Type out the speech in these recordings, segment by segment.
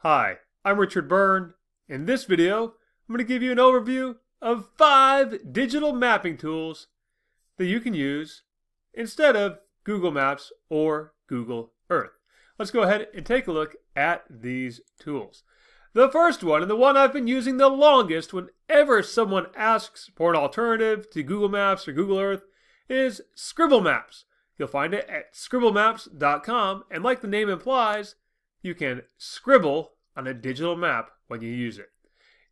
Hi, I'm Richard Byrne. In this video, I'm going to give you an overview of 5 digital mapping tools that you can use instead of Google Maps or Google Earth. Let's go ahead and take a look at these tools. The first one, and the one I've been using the longest whenever someone asks for an alternative to Google Maps or Google Earth, is Scribble Maps. You'll find it at scribblemaps.com, and like the name implies, you can scribble on a digital map when you use it.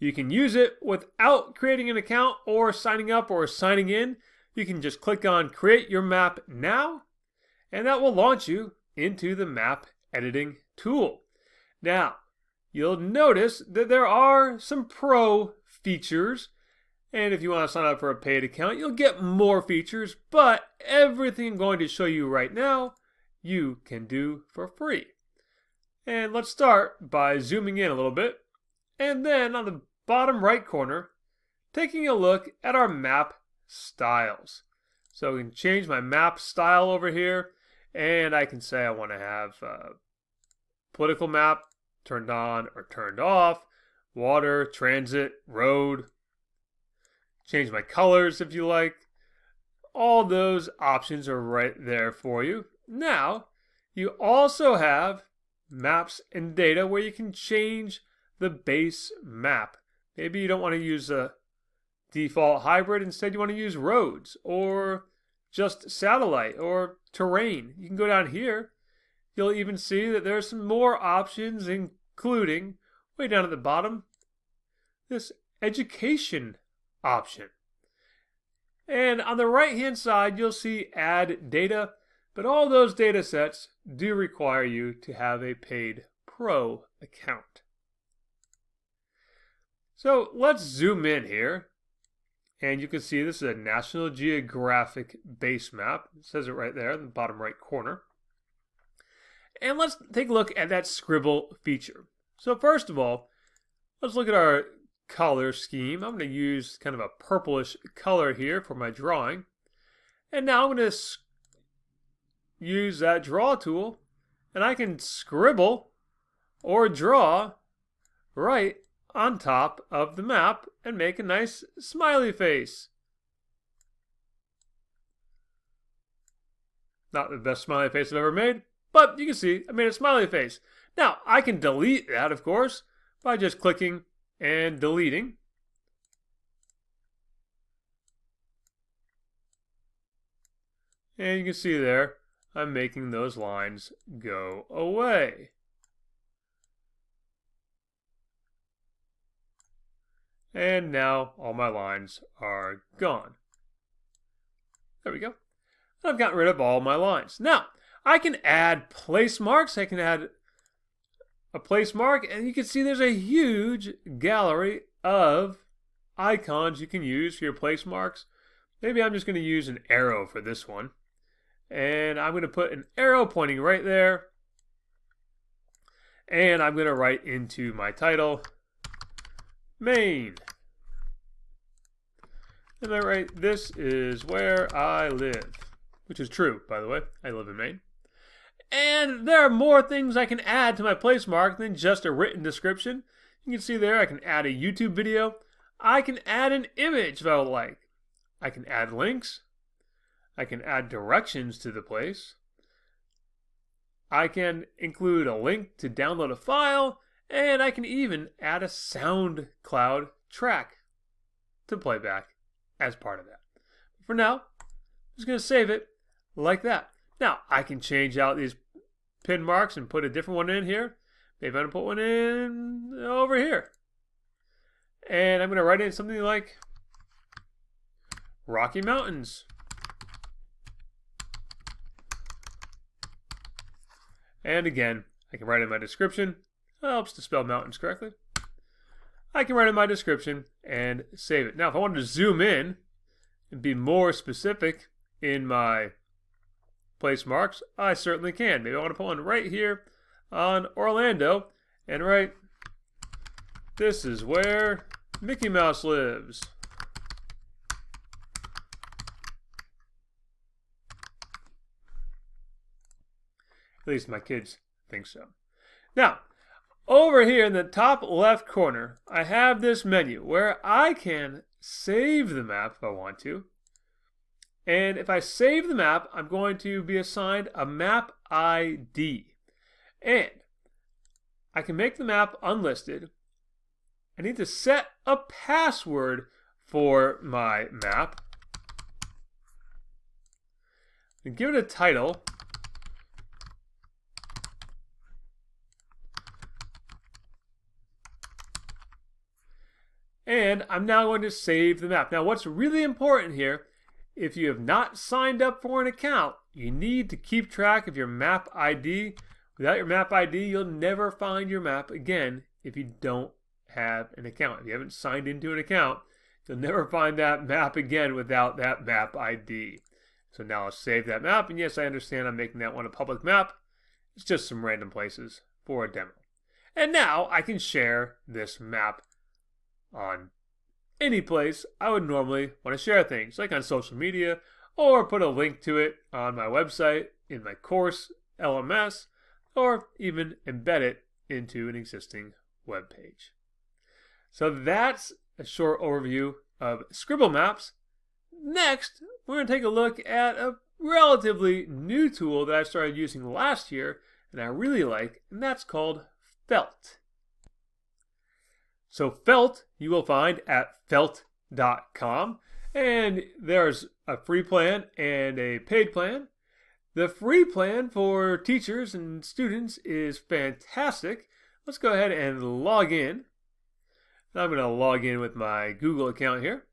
You can use it without creating an account or signing up or signing in. You can just click on Create Your Map Now, and that will launch you into the map editing tool. Now, you'll notice that there are some pro features, and if you want to sign up for a paid account, you'll get more features, but everything I'm going to show you right now, you can do for free. And let's start by zooming in a little bit, and then on the bottom right corner, taking a look at our map styles. So I can change my map style over here, and I can say I want to have political map turned on or turned off, water, transit, road. Change my colors if you like. All those options are right there for you. Now, you also have maps and data where you can change the base map. Maybe you don't want to use a default hybrid. Instead, you want to use roads or just satellite or terrain. You can go down here. You'll even see that there's some more options, including way down at the bottom, this education option. And on the right hand side, you'll see add data, but all those data sets do require you to have a paid pro account. So let's zoom in here, and you can see this is a National Geographic base map. It says it right there in the bottom right corner. And let's take a look at that scribble feature. So first of all, let's look at our color scheme. I'm going to use kind of a purplish color here for my drawing. And now I'm going to use that draw tool, and I can scribble or draw right on top of the map and make a nice smiley face. Not the best smiley face I've ever made, but you can see I made a smiley face. Now, I can delete that, of course, by just clicking and deleting. And you can see there, I'm making those lines go away. And now all my lines are gone. There we go. I've gotten rid of all my lines. Now, I can add place marks. I can add a place mark, and you can see there's a huge gallery of icons you can use for your place marks. Maybe I'm just going to use an arrow for this one. And I'm going to put an arrow pointing right there. And I'm going to write into my title, Maine. And I write, this is where I live. Which is true, by the way. I live in Maine. And there are more things I can add to my place mark than just a written description. You can see there I can add a YouTube video. I can add an image if I would like. I can add links. I can add directions to the place. I can include a link to download a file. And I can even add a SoundCloud track to play back as part of that. For now, I'm just going to save it like that. Now, I can change out these pin marks and put a different one in here. Maybe I'm going to put one in over here. And I'm going to write in something like Rocky Mountains. And again, I can write in my description. It helps to spell mountains correctly. I can write in my description and save it. Now, if I wanted to zoom in and be more specific in my place marks, I certainly can. Maybe I want to put one right here on Orlando and write, this is where Mickey Mouse lives. At least my kids think so. Now, over here in the top left corner, I have this menu where I can save the map if I want to. And if I save the map, I'm going to be assigned a map ID. And I can make the map unlisted. I need to set a password for my map. And give it a title. And I'm now going to save the map. Now what's really important here, if you have not signed up for an account, you need to keep track of your map ID. Without your map ID, you'll never find your map again if you don't have an account. If you haven't signed into an account, you'll never find that map again without that map ID. So now I'll save that map, and yes, I understand I'm making that one a public map. It's just some random places for a demo. And now I can share this map on any place I would normally want to share things, like on social media, or put a link to it on my website, in my course, LMS, or even embed it into an existing web page. So that's a short overview of Scribble Maps. Next, we're going to take a look at a relatively new tool that I started using last year and I really like, and that's called Felt. So Felt you will find at felt.com, and there's a free plan and a paid plan. The free plan for teachers and students is fantastic. Let's go ahead and log in. I'm going to log in with my Google account here.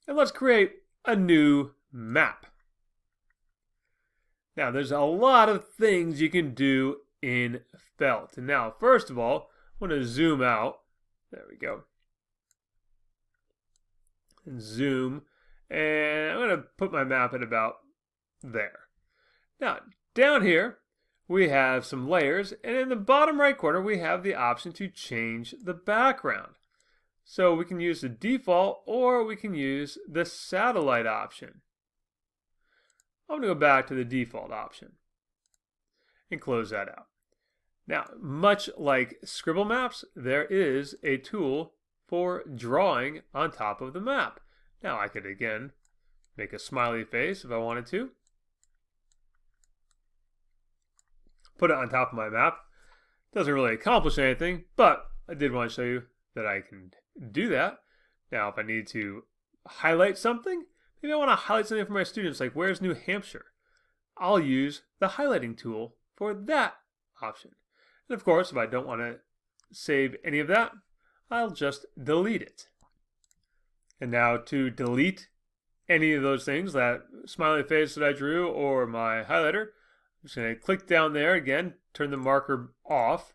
And let's create a new map. Now, there's a lot of things you can do in Felt. And now, first of all, I want to zoom out. There we go. And zoom. And I'm going to put my map at about there. Now, down here, we have some layers. And in the bottom right corner, we have the option to change the background. So we can use the default or we can use the satellite option. I'm going to go back to the default option and close that out. Now, much like Scribble Maps, there is a tool for drawing on top of the map. Now, I could again make a smiley face if I wanted to. Put it on top of my map. Doesn't really accomplish anything, but I did want to show you that I can do that. Now, if I need to highlight something, maybe I want to highlight something for my students, like where's New Hampshire? I'll use the highlighting tool for that option. And of course, if I don't want to save any of that, I'll just delete it. And now to delete any of those things, that smiley face that I drew or my highlighter, I'm just going to click down there again, turn the marker off,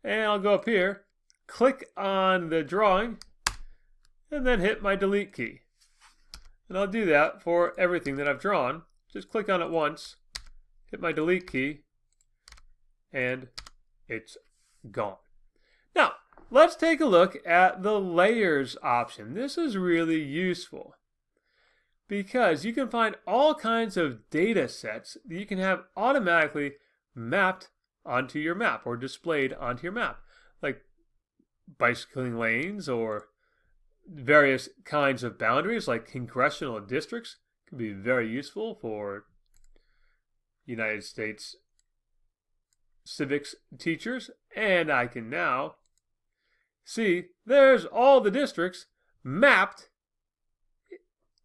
and I'll go up here, click on the drawing, and then hit my delete key. And I'll do that for everything that I've drawn. Just click on it once, hit my delete key, and it's gone. Now, let's take a look at the layers option. This is really useful because you can find all kinds of data sets that you can have automatically mapped onto your map or displayed onto your map, like bicycling lanes or various kinds of boundaries like congressional districts. Can be very useful for United States civics teachers. And I can now see there's all the districts mapped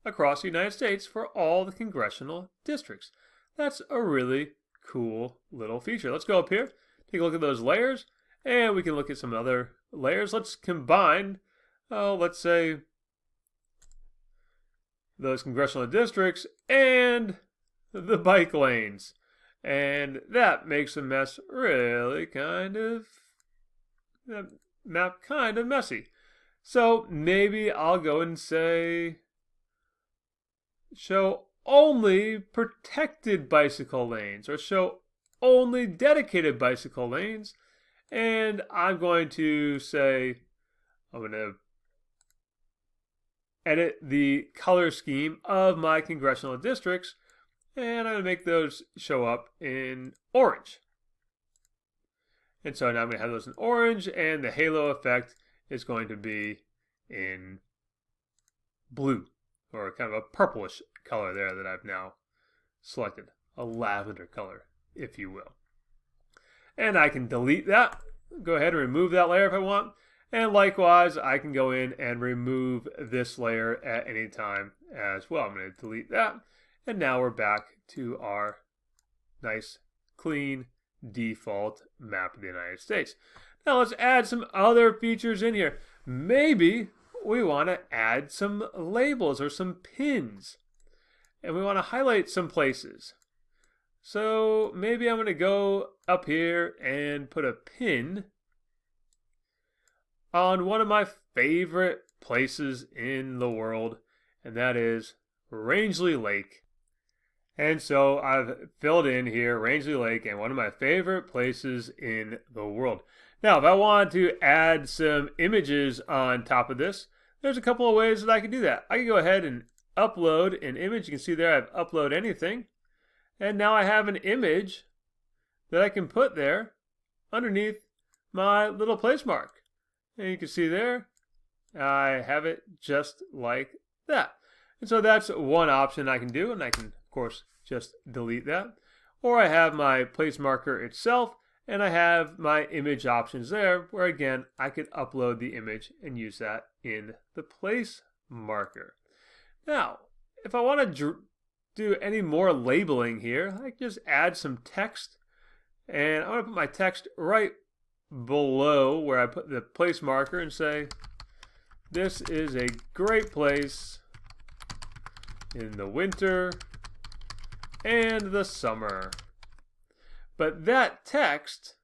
across the United States for all the congressional districts. That's a really cool little feature. Let's go up here, take a look at those layers, and we can look at some other layers. Let's combine, let's say, those congressional districts and the bike lanes. And that makes the mess really that map kind of messy. So maybe I'll go and say, show only protected bicycle lanes, or show only dedicated bicycle lanes. And I'm going to say, I'm going to edit the color scheme of my congressional districts And I'm going to make those show up in orange. And so now I'm going to have those in orange, and the halo effect is going to be in blue, or kind of a purplish color there that I've now selected. A lavender color, if you will. And I can delete that. Go ahead and remove that layer if I want. And likewise, I can go in and remove this layer at any time as well. I'm going to delete that. And now we're back to our nice, clean, default map of the United States. Now let's add some other features in here. Maybe we want to add some labels or some pins. And we want to highlight some places. So maybe I'm going to go up here and put a pin on one of my favorite places in the world, and that is Rangeley Lake. And so I've filled in here Rangeley Lake and one of my favorite places in the world. Now, if I wanted to add some images on top of this, there's a couple of ways that I can do that. I can go ahead and upload an image. You can see there I've uploaded anything. And now I have an image that I can put there underneath my little place mark. And you can see there, I have it just like that. And so that's one option I can do, and I can, of course, just delete that. Or I have my place marker itself, and I have my image options there, where again, I could upload the image and use that in the place marker. Now, if I want to do any more labeling here, I can just add some text, and I'm going to put my text right below where I put the place marker and say, this is a great place in the winter and the summer. But that text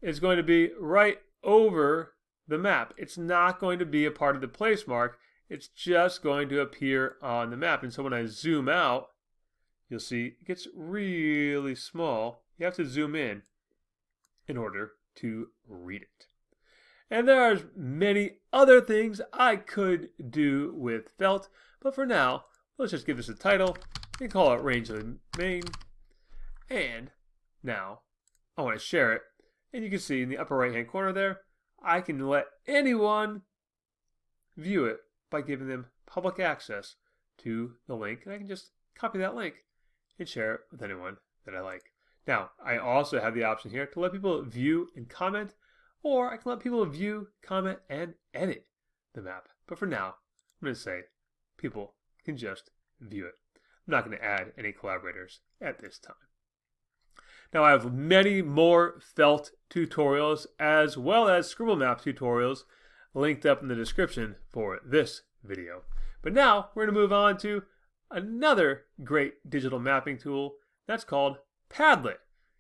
is going to be right over the map. It's not going to be a part of the place mark. It's just going to appear on the map. And so when I zoom out, you'll see it gets really small. You have to zoom in order to read it. And there are many other things I could do with felt, but for now, let's just give this a title and call it Rangeley, Maine. And now I want to share it. And you can see in the upper right hand corner there, I can let anyone view it by giving them public access to the link. And I can just copy that link and share it with anyone that I like. Now, I also have the option here to let people view and comment, or I can let people view, comment, and edit the map. But for now, I'm going to say people can just view it. I'm not going to add any collaborators at this time. Now, I have many more felt tutorials as well as Scribble Maps tutorials linked up in the description for this video. But now we're going to move on to another great digital mapping tool that's called Padlet.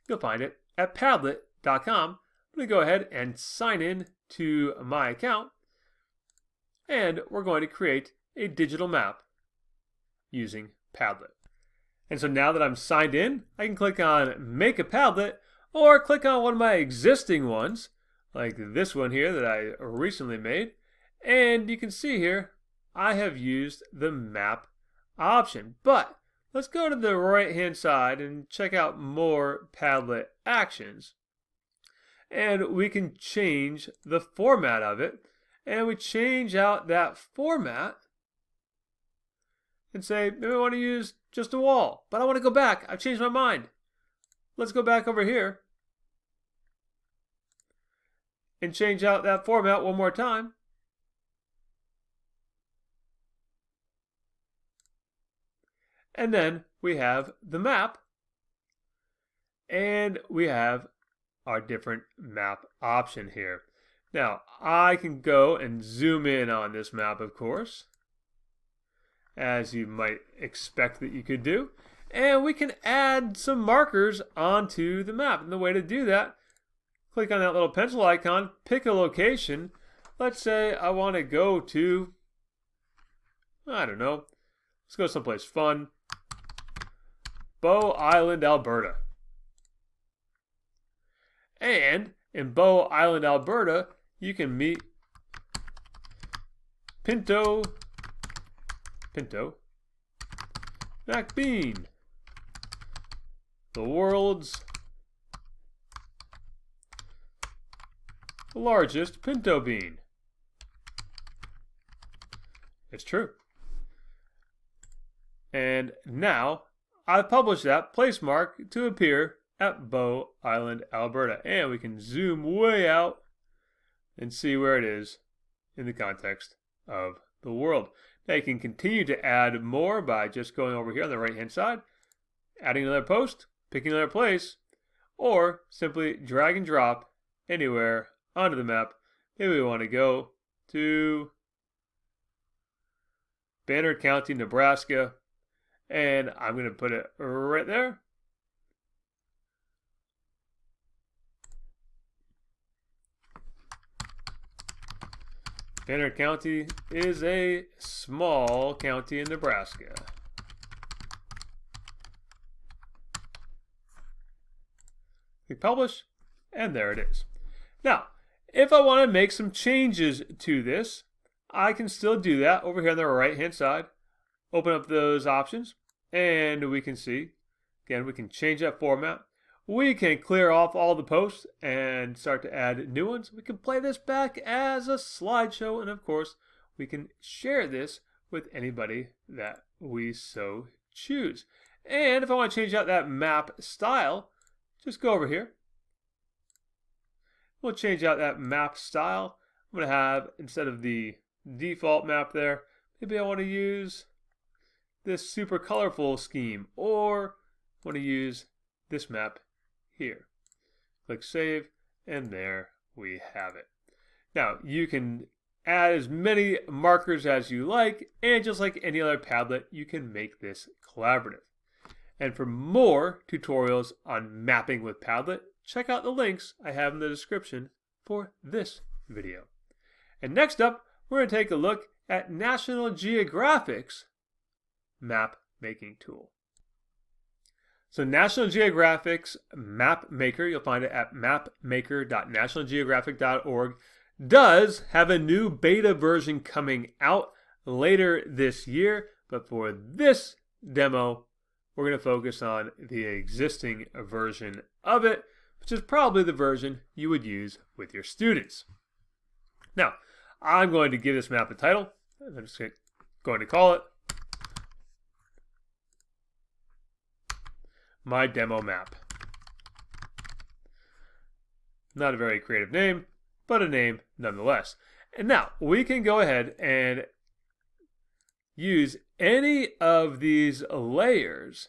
You'll find it at padlet.com. I'm going to go ahead and sign in to my account, and we're going to create a digital map using Padlet. And so now that I'm signed in, I can click on Make a Padlet, or click on one of my existing ones, like this one here that I recently made, and you can see here I have used the map option. But let's go to the right hand side and check out more Padlet actions. And we can change the format of it. And we change out that format and say, maybe I want to use just a wall, but I want to go back. I've changed my mind. Let's go back over here and change out that format one more time. And then we have the map, and we have our different map option here. Now, I can go and zoom in on this map, of course, as you might expect that you could do. And we can add some markers onto the map. And the way to do that, click on that little pencil icon, pick a location. Let's say I want to go to, I don't know, let's go someplace fun. Bow Island, Alberta. And in Bow Island, Alberta, you can meet Pinto MacBean, the world's largest pinto bean. It's true. And now I've published that placemark to appear at Bow Island, Alberta. And we can zoom way out and see where it is in the context of the world. Now you can continue to add more by just going over here on the right hand side, adding another post, picking another place, or simply drag and drop anywhere onto the map. Maybe we want to go to Banner County, Nebraska, and I'm going to put it right there. Banner County is a small county in Nebraska. We publish, and there it is. Now, if I want to make some changes to this, I can still do that over here on the right-hand side. Open up those options, and we can see, again, we can change that format. We can clear off all the posts and start to add new ones. We can play this back as a slideshow, and of course, we can share this with anybody that we so choose. And if I want to change out that map style, just go over here. We'll change out that map style. I'm going to have, instead of the default map there, maybe I want to use this super colorful scheme, or I want to use this map here. Click Save, and there we have it. Now, you can add as many markers as you like, and just like any other Padlet, you can make this collaborative. And for more tutorials on mapping with Padlet, check out the links I have in the description for this video. And next up, we're going to take a look at National Geographic's map making tool. So National Geographic's Mapmaker, you'll find it at mapmaker.nationalgeographic.org, does have a new beta version coming out later this year. But for this demo, we're going to focus on the existing version of it, which is probably the version you would use with your students. Now, I'm going to give this map a title. I'm just going to call it My Demo Map. Not a very creative name, but a name nonetheless. And now we can go ahead and use any of these layers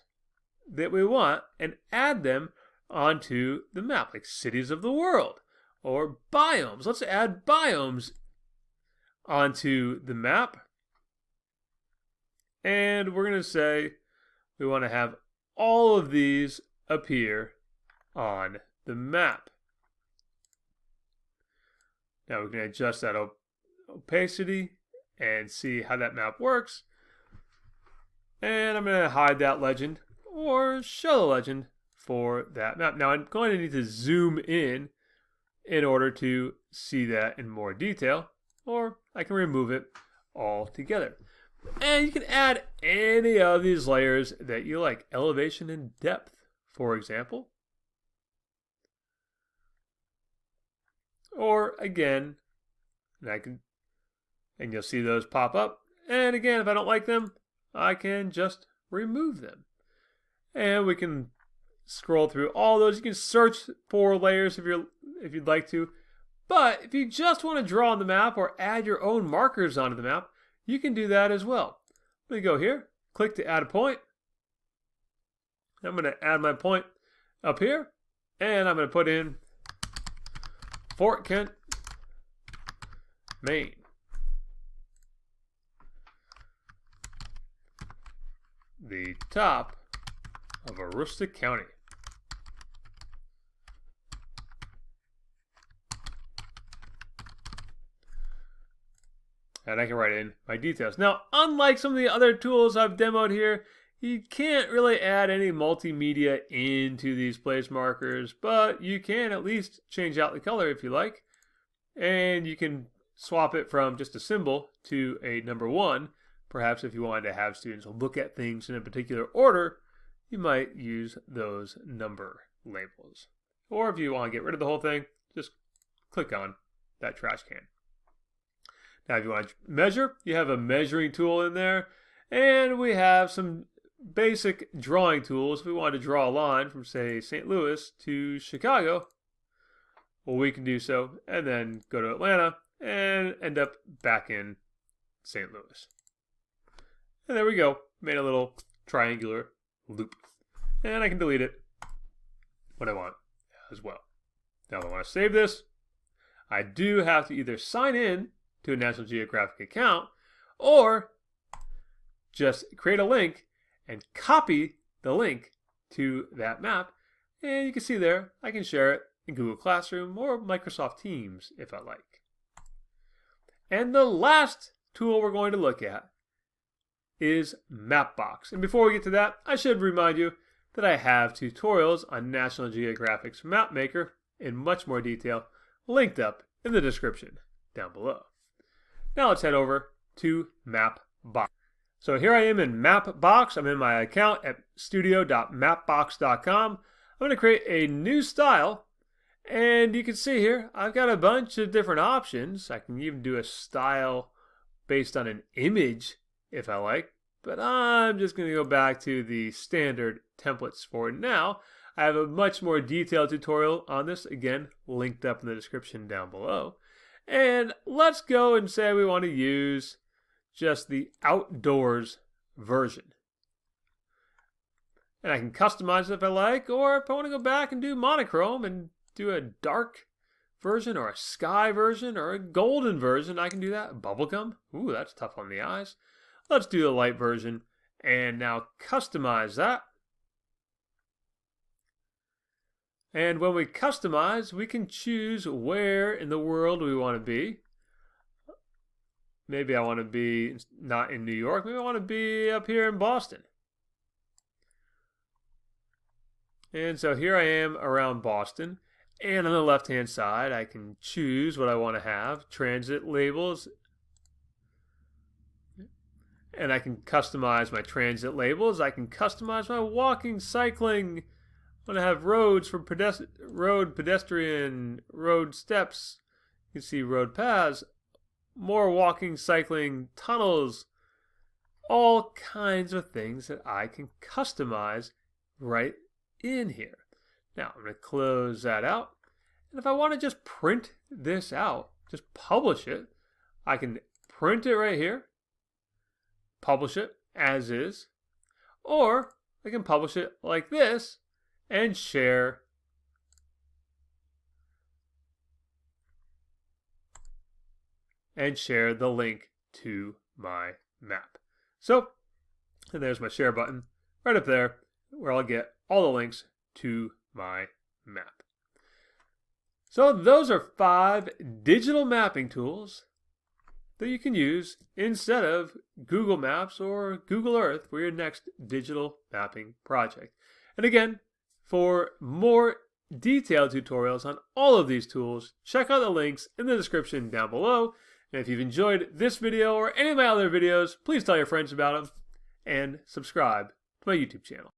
that we want and add them onto the map, like cities of the world or biomes. Let's add biomes onto the map. And we're going to say we want to have all of these appear on the map. Now we can adjust that opacity and see how that map works. And I'm going to hide that legend or show the legend for that map. Now I'm going to need to zoom in order to see that in more detail, or I can remove it altogether. And you can add any of these layers that you like. Elevation and depth, for example. Or again, and you'll see those pop up. And again, if I don't like them, I can just remove them. And we can scroll through all those. You can search for layers if you'd like to. But if you just want to draw on the map or add your own markers onto the map, you can do that as well. Let me go here, click to add a point. I'm going to add my point up here, and I'm going to put in Fort Kent, Maine. The top of Aroostook County. And I can write in my details. Now, unlike some of the other tools I've demoed here, you can't really add any multimedia into these place markers, but you can at least change out the color if you like. And you can swap it from just a symbol to a number 1 perhaps if you wanted to have students look at things in a particular order, you might use those number labels. Or if you want to get rid of the whole thing, just click on that trash can. Now if you want to measure, you have a measuring tool in there, and we have some basic drawing tools. If we want to draw a line from, say, St. Louis to Chicago, well, we can do so, and then go to Atlanta and end up back in St. Louis. And there we go. Made a little triangular loop. And I can delete it when I want as well. Now if I want to save this, I do have to either sign in to a National Geographic account or just create a link and copy the link to that map. And you can see there, I can share it in Google Classroom or Microsoft Teams if I like. And the last tool we're going to look at is Mapbox. And before we get to that, I should remind you that I have tutorials on National Geographic's Mapmaker in much more detail linked up in the description down below. Now let's head over to Mapbox. So here I am in Mapbox. I'm in my account at studio.mapbox.com. I'm going to create a new style, and you can see here I've got a bunch of different options. I can even do a style based on an image if I like, but I'm just going to go back to the standard templates for now. I have a much more detailed tutorial on this, again, linked up in the description down below. And let's go and say we want to use just the outdoors version. And I can customize it if I like, or if I want to go back and do monochrome and do a dark version or a sky version or a golden version, I can do that. Bubblegum, ooh, that's tough on the eyes. Let's do the light version and now customize that. And when we customize, we can choose where in the world we want to be. Maybe I want to be not in New York. Maybe I want to be up here in Boston. And so here I am around Boston. And on the left-hand side, I can choose what I want to have. Transit labels. And I can customize my transit labels. I can customize my walking, cycling. I'm going to have roads for road pedestrian, road steps. You can see road paths, more walking, cycling, tunnels, all kinds of things that I can customize right in here. Now I'm going to close that out. And if I want to just print this out, just publish it, I can print it right here, publish it as is, or I can publish it like this and share the link to my map. So, and there's my share button right up there where I'll get all the links to my map. So those are 5 digital mapping tools that you can use instead of Google Maps or Google Earth for your next digital mapping project. And again, for more detailed tutorials on all of these tools, check out the links in the description down below. And if you've enjoyed this video or any of my other videos, please tell your friends about them and subscribe to my YouTube channel.